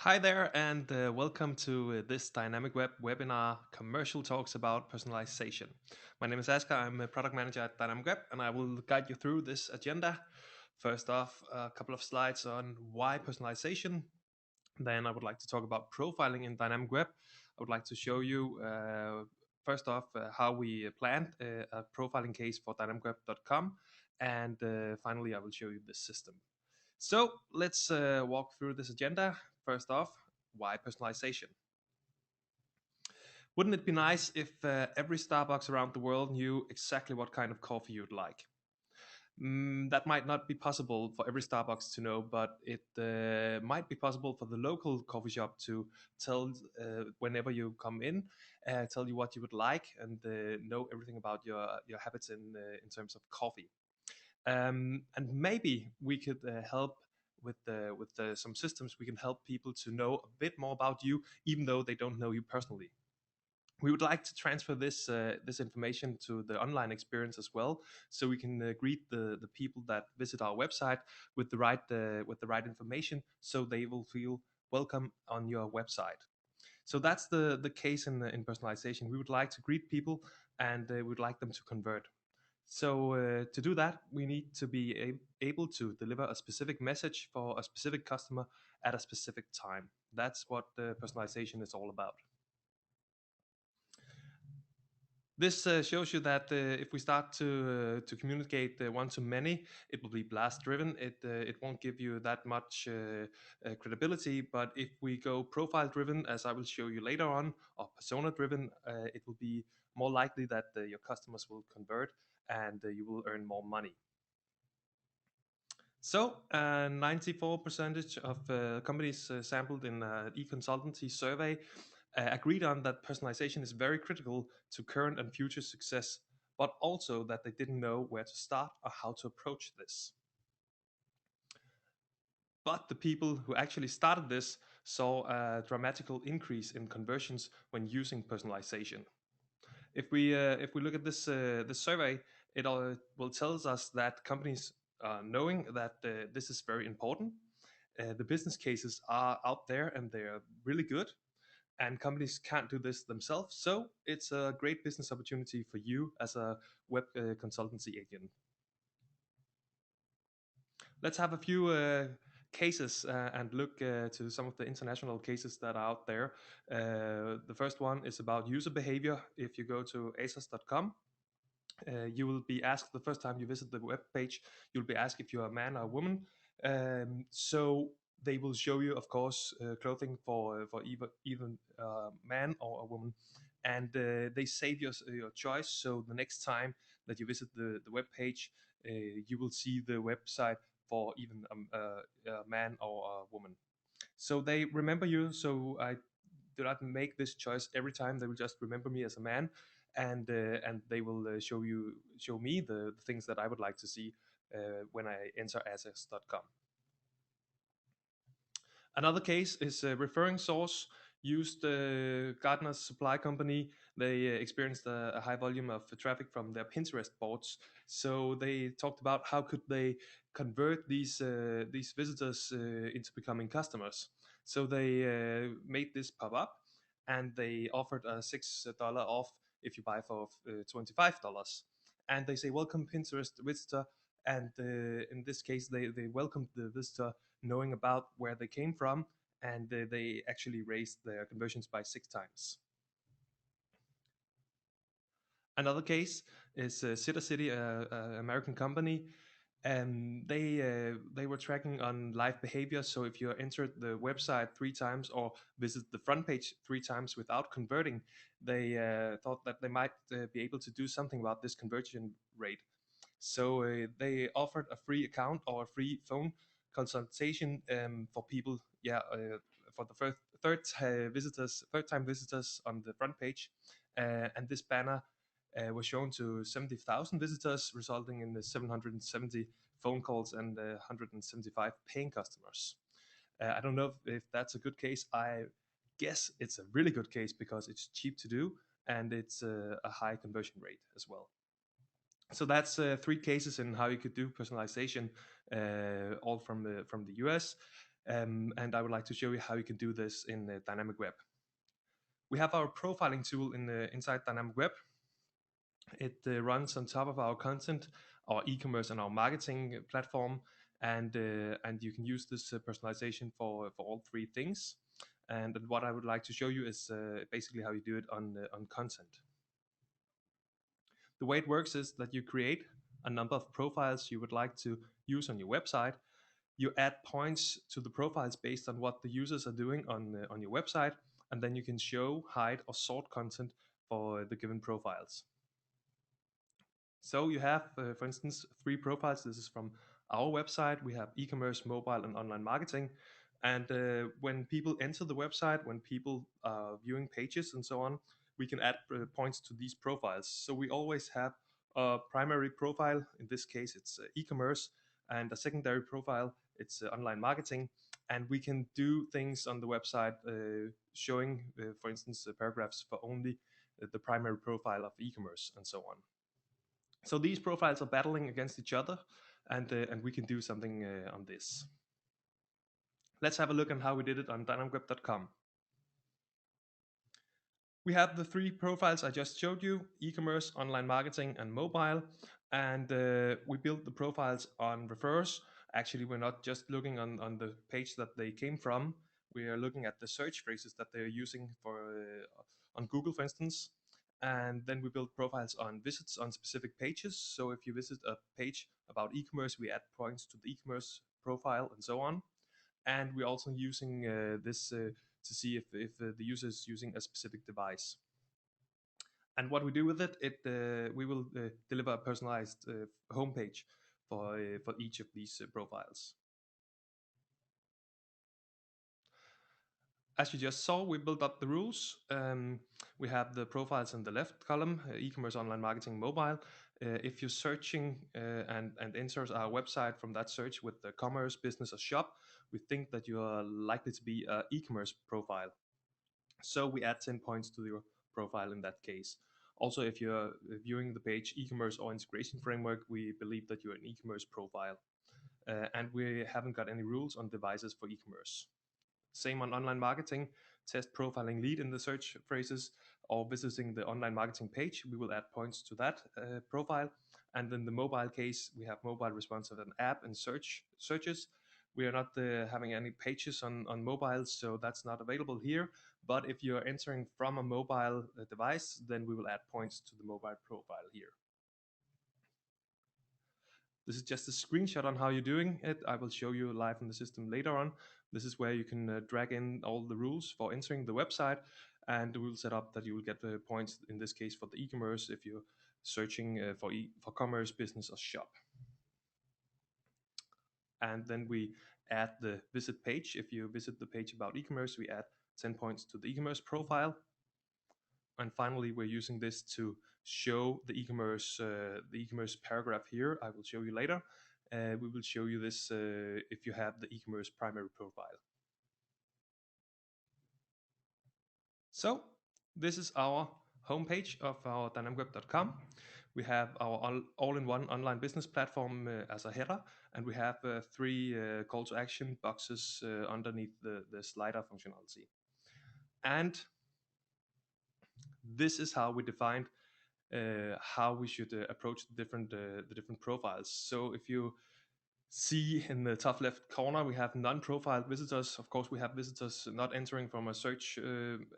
Hi there, and welcome to this Dynamicweb webinar, Commercial Talks about Personalization. My name is Asker, I'm a product manager at Dynamicweb, and I will guide you through this agenda. First off, a couple of slides on why personalization. Then I would like to talk about profiling in Dynamicweb. I would like to show you, first off, how we planned a profiling case for dynamicweb.com. And finally, I will show you the system. So let's walk through this agenda. First off, why personalization? Wouldn't it be nice if every Starbucks around the world knew exactly what kind of coffee you'd like? That might not be possible for every Starbucks to know, but it might be possible for the local coffee shop to tell whenever you come in, tell you what you would like, and know everything about your habits in terms of coffee. And maybe we could help with some systems. We can help people to know a bit more about you, even though they don't know you personally. We would like to transfer this information to the online experience as well, so we can greet the people that visit our website with the right information, so they will feel welcome on your website. So that's the case in personalization. We would like to greet people, and we would like them to convert. So to do that, we need to be able to deliver a specific message for a specific customer at a specific time. That's what personalization is all about. This shows you that if we start to communicate one to many, it will be blast driven. It won't give you that much credibility. But if we go profile driven, as I will show you later on, or persona driven, it will be more likely that your customers will convert, and you will earn more money. So, 94% of companies sampled in an e-consultancy survey agreed on that personalization is very critical to current and future success, but also that they didn't know where to start or how to approach this. But the people who actually started this saw a dramatical increase in conversions when using personalization. If we look at this survey, it will tells us that companies knowing that this is very important. The business cases are out there and they are really good, and companies can't do this themselves. So it's a great business opportunity for you as a web consultancy agent. Let's have a few cases and look to some of the international cases that are out there. The first one is about user behavior. If you go to asos.com, you will be asked the first time you visit the web page, you'll be asked if you're a man or a woman. So they will show you, of course, clothing for even man or a woman, and they save your choice. So the next time that you visit the web page, you will see the website for even a man or a woman. So they remember you. So I do not make this choice every time. They will just remember me as a man, and they will show me the things that I would like to see when I enter access.com. Another case is referring source used Gartner's supply company. They experienced a high volume of traffic from their Pinterest boards. So they talked about how could they convert these visitors into becoming customers. So they made this pop up, and they offered a $6 off if you buy for $25. And they say, "Welcome, Pinterest visitor." And in this case, they welcomed the visitor knowing about where they came from, and they actually raised their conversions by 6 times. Another case is City, an American company, and they were tracking on live behavior. So if you entered the website 3 times or visit the front page 3 times without converting, they thought that they might be able to do something about this conversion rate. So they offered a free account or a free phone consultation for people, for the third time visitors on the front page, and this banner was shown to 70,000 visitors, resulting in the 770 phone calls and 175 paying customers. I don't know if that's a good case. I guess it's a really good case because it's cheap to do, and it's a high conversion rate as well. So that's 3 cases in how you could do personalization, all from the US. And I would like to show you how you can do this in Dynamicweb. We have our profiling tool inside Dynamicweb. It runs on top of our content, our e-commerce, and our marketing platform, and you can use this personalization for all three things. And what I would like to show you is basically how you do it on content. The way it works is that you create a number of profiles you would like to use on your website. You add points to the profiles based on what the users are doing on your website, and then you can show, hide, or sort content for the given profiles. So you have, for instance, three profiles. This is from our website. We have e-commerce, mobile, and online marketing. And when people enter the website, when people are viewing pages and so on, we can add points to these profiles. So we always have a primary profile. In this case, it's e-commerce, and a secondary profile. It's online marketing. And we can do things on the website showing, for instance, paragraphs for only the primary profile of e-commerce and so on. So these profiles are battling against each other, and we can do something on this. Let's have a look at how we did it on dynamicweb.com. We have the three profiles I just showed you: e-commerce, online marketing, and mobile. And we built the profiles on reverse. Actually, we're not just looking on the page that they came from. We are looking at the search phrases that they're using for on Google, for instance. And then we build profiles on visits on specific pages. So if you visit a page about e-commerce, we add points to the e-commerce profile and so on. And we're also using this to see if the user is using a specific device. And what we do with it, we will deliver a personalized homepage for each of these profiles. As you just saw, we built up the rules. We have the profiles in the left column, e-commerce, online marketing, mobile. If you're searching and enters our website from that search with the commerce, business, or shop, we think that you are likely to be an e-commerce profile. So we add 10 points to your profile in that case. Also, if you're viewing the page e-commerce or integration framework, we believe that you're an e-commerce profile. And we haven't got any rules on devices for e-commerce. Same on online marketing. Test profiling lead in the search phrases or visiting the online marketing page. We will add points to that profile. And in the mobile case, we have mobile responsive and app and searches. We are not having any pages on mobile, so that's not available here. But if you're entering from a mobile device, then we will add points to the mobile profile here. This is just a screenshot on how you're doing it. I will show you live in the system later on. This is where you can drag in all the rules for entering the website, and we'll set up that you will get the points, in this case for the e-commerce, if you're searching for commerce, business, or shop. And then we add the visit page. If you visit the page about e-commerce, we add 10 points to the e-commerce profile. And finally, we're using this to show the e-commerce paragraph here. I will show you later. We will show you this if you have the e-commerce primary profile. So this is our homepage of our dynamicweb.com. We have our all-in-one online business platform as a header, and we have three call to action boxes underneath the slider functionality. And this is how we defined how we should approach the different profiles. So if you see in the top left corner, we have non-profiled visitors. Of course, we have visitors not entering from a search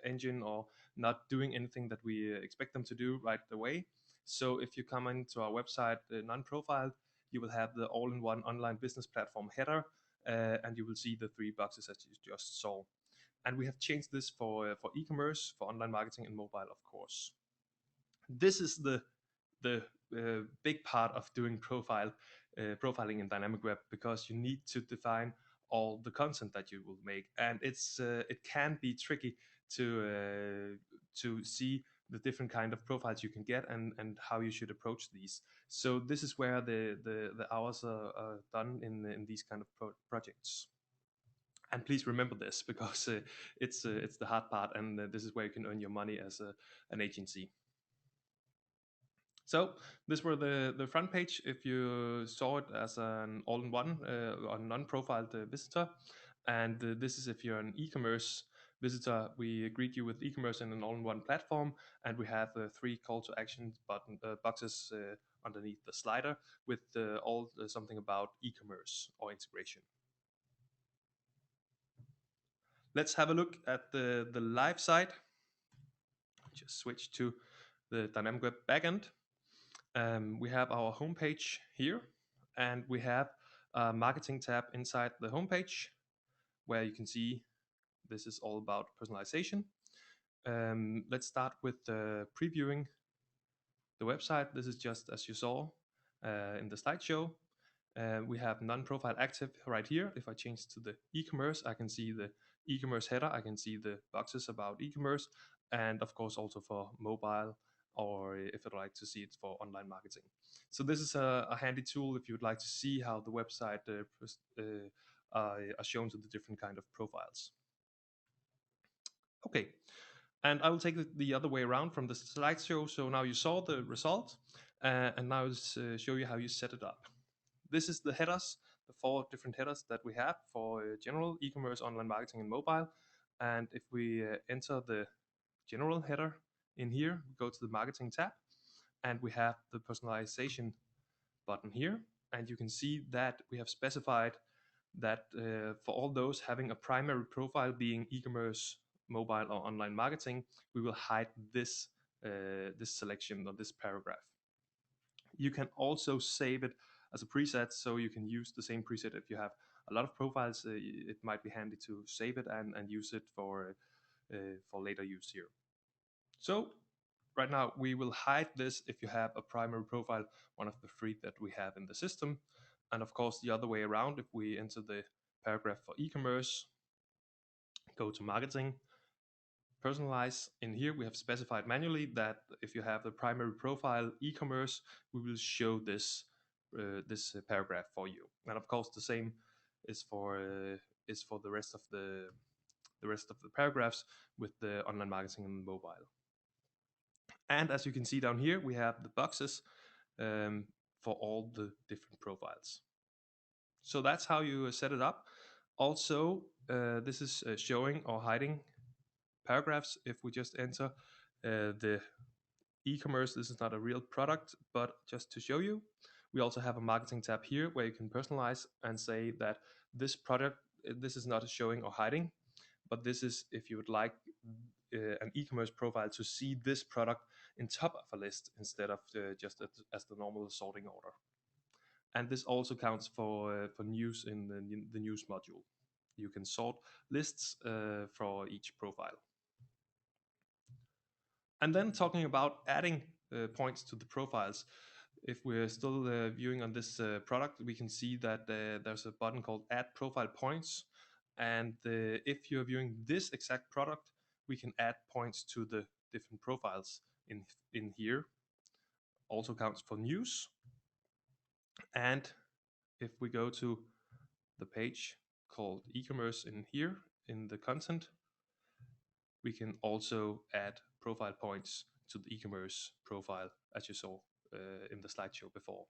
engine or not doing anything that we expect them to do right away. So if you come into our website non-profiled, you will have the all-in-one online business platform header, and you will see the three boxes that you just saw. And we have changed this for e-commerce, for online marketing, and mobile, of course. This is the big part of doing profiling in Dynamicweb, because you need to define all the content that you will make, and it can be tricky to see the different kind of profiles you can get and how you should approach these. So this is where the hours are done in these kind of projects. And please remember this, because it's the hard part, and this is where you can earn your money as an agency. So this were the front page if you saw it as an all-in-one or non-profiled visitor. And this is if you're an e-commerce visitor, we greet you with e-commerce in an all-in-one platform, and we have three call to action boxes underneath the slider with all something about e-commerce or integration. Let's have a look at the live site. Just switch to the Dynamicweb backend. We have our homepage here, and we have a marketing tab inside the homepage where you can see this is all about personalization. Let's start with previewing the website. This is just as you saw in the slideshow. We have non-profile active right here. If I change to the e-commerce, I can see the e-commerce header. I can see the boxes about e-commerce, and of course also for mobile, or if I'd like to see it for online marketing. So this is a handy tool if you would like to see how the website are shown to the different kind of profiles. Okay, and I will take the other way around from the slideshow. So now you saw the result, and now let's show you how you set it up. This is the headers, the four different headers that we have for general e-commerce, online marketing, and mobile. And if we enter the general header in here, we go to the marketing tab, and we have the personalization button here. And you can see that we have specified that for all those having a primary profile being e-commerce, mobile, or online marketing, we will hide this selection or this paragraph. You can also save it as a preset, so you can use the same preset if you have a lot of profiles. It might be handy to save it and use it for later use here. So right now we will hide this if you have a primary profile, one of the three that we have in the system. And of course the other way around, if we enter the paragraph for e-commerce, go to marketing, personalize. In here we have specified manually that if you have the primary profile e-commerce, we will show this paragraph for you. And of course the same is for the rest of the paragraphs with the online marketing and mobile. And as you can see down here, we have the boxes for all the different profiles. So that's how you set it up. Also, this is showing or hiding paragraphs. If we just enter the e-commerce, this is not a real product, but just to show you, we also have a marketing tab here where you can personalize and say that this product, this is not showing or hiding, but this is if you would like an e-commerce profile to see this product in top of a list instead of just as the normal sorting order. And this also counts for news in the news module. You can sort lists for each profile. And then talking about adding points to the profiles. If we're still viewing on this product, we can see that there's a button called Add Profile Points. And if you're viewing this exact product, we can add points to the different profiles in here. Also counts for news. And if we go to the page called e-commerce in here in the content, we can also add profile points to the e-commerce profile as you saw in the slideshow before.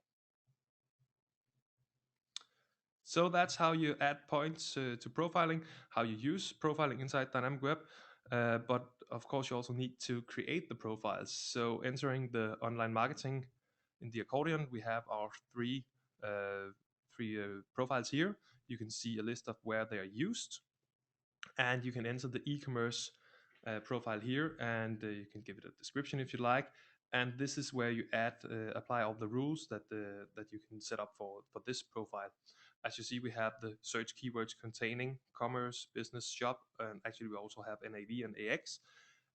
So that's how you add points to profiling, how you use profiling inside Dynamicweb. But of course, you also need to create the profiles. So entering the online marketing in the accordion, we have our three profiles here. You can see a list of where they are used, and you can enter the e-commerce profile here, and you can give it a description if you like. And this is where you apply all the rules that you can set up for this profile. As you see, we have the search keywords containing commerce, business, shop, and actually we also have NAV and AX.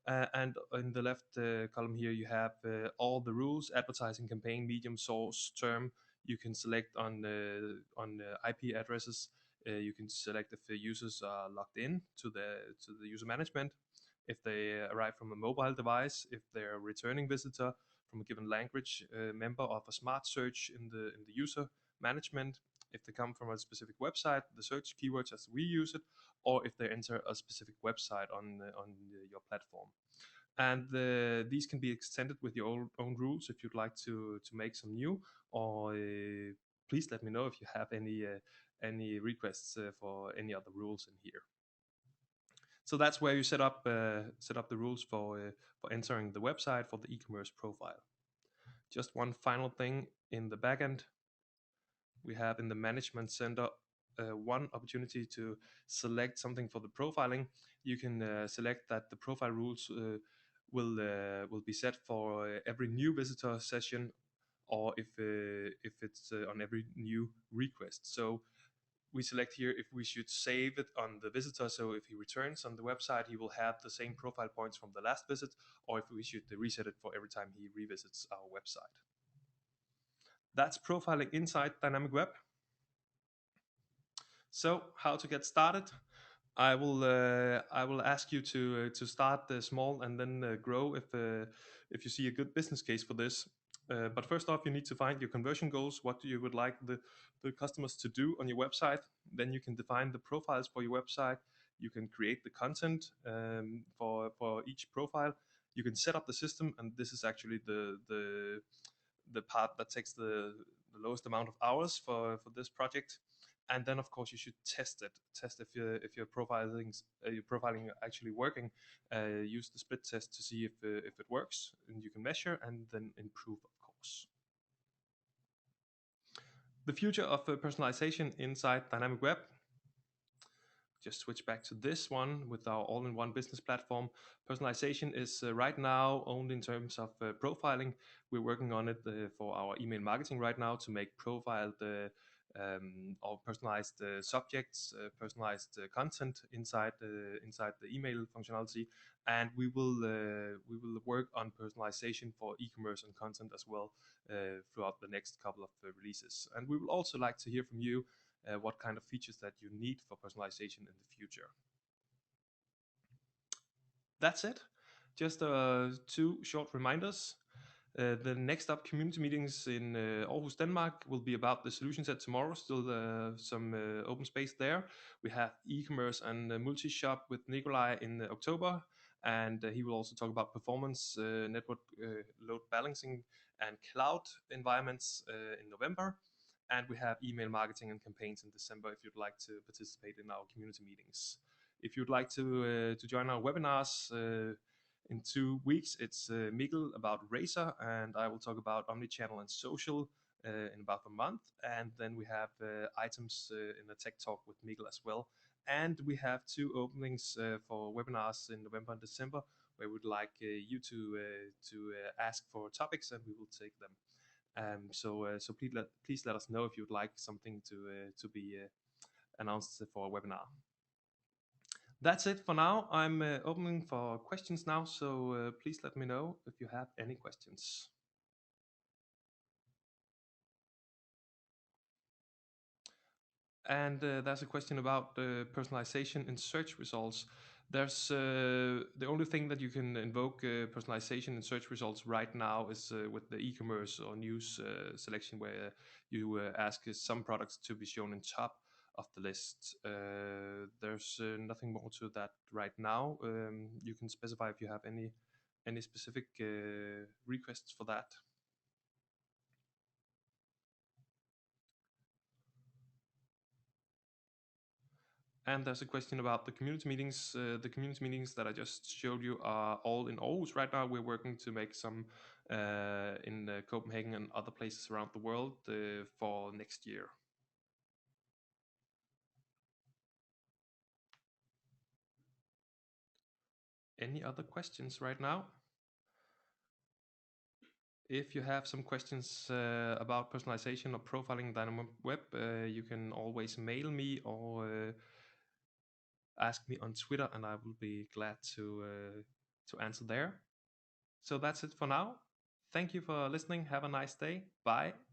And in the left column here, you have all the rules: advertising, campaign, medium, source, term. You can select on IP addresses. You can select if the users are logged in to the user management, if they arrive from a mobile device, if they're a returning visitor from a given language, member of a smart search in the user management, if they come from a specific website, the search keywords as we use it, or if they enter a specific website on your platform. And these can be extended with your own rules if you'd like to make some new, or please let me know if you have any any requests for any other rules in here. So that's where you set up the rules for entering the website for the e-commerce profile. Just one final thing in the backend, we have in the management center one opportunity to select something for the profiling. You can select that the profile rules will be set for every new visitor session, or if it's on every new request. So we select here if we should save it on the visitor, so if he returns on the website he will have the same profile points from the last visit, or if we should reset it for every time he revisits our website. That's profiling inside Dynamic Web. So how to get started? I will ask you to start small and then grow if you see a good business case for this. But first off, you need to find your conversion goals. What you would like the customers to do on your website. Then you can define the profiles for your website. You can create the content for each profile. You can set up the system, and this is actually the part that takes the lowest amount of hours for this project. And then of course you should test it, test if your profiling actually working. Use the split test to see if it works, and you can measure and then improve, of course. The future of personalization inside Dynamic Web. Just switch back to this one with our all-in-one business platform. Personalization is right now only in terms of profiling. We're working on it for our email marketing right now to make profiled or personalized subjects, personalized content inside the email functionality, and we will work on personalization for e-commerce and content as well throughout the next couple of releases. And we will also like to hear from you what kind of features that you need for personalization in the future. That's it. Just two short reminders. The next up community meetings in Aarhus, Denmark will be about the solution set tomorrow. Still some open space there. We have e-commerce and multi-shop with Nikolai in October, and he will also talk about performance, network load balancing, and cloud environments in November. And we have email marketing and campaigns in December if you'd like to participate in our community meetings. If you'd like to join our webinars in 2 weeks, it's Mikkel about Razer, and I will talk about omnichannel and social in about a month. And then we have items in a tech talk with Mikkel as well. And we have 2 openings for webinars in November and December, where we'd like you to ask for topics, and we will take them. So please let us know if you'd like something to be announced for a webinar. That's it for now. I'm opening for questions now, so please let me know if you have any questions. And there's a question about personalization in search results. There's the only thing that you can invoke personalization in search results right now is with the e-commerce or news selection, where you ask some products to be shown in top of the list. There's nothing more to that right now. You can specify if you have any specific requests for that. And there's a question about the community meetings. The community meetings that I just showed you are all in Aarhus right now. We're working to make some in Copenhagen and other places around the world for next year. Any other questions right now? If you have some questions about personalization or profiling Dynamic Web, you can always mail me or ask me on Twitter, and I will be glad to answer there. So that's it for now. Thank you for listening. Have a nice day. Bye.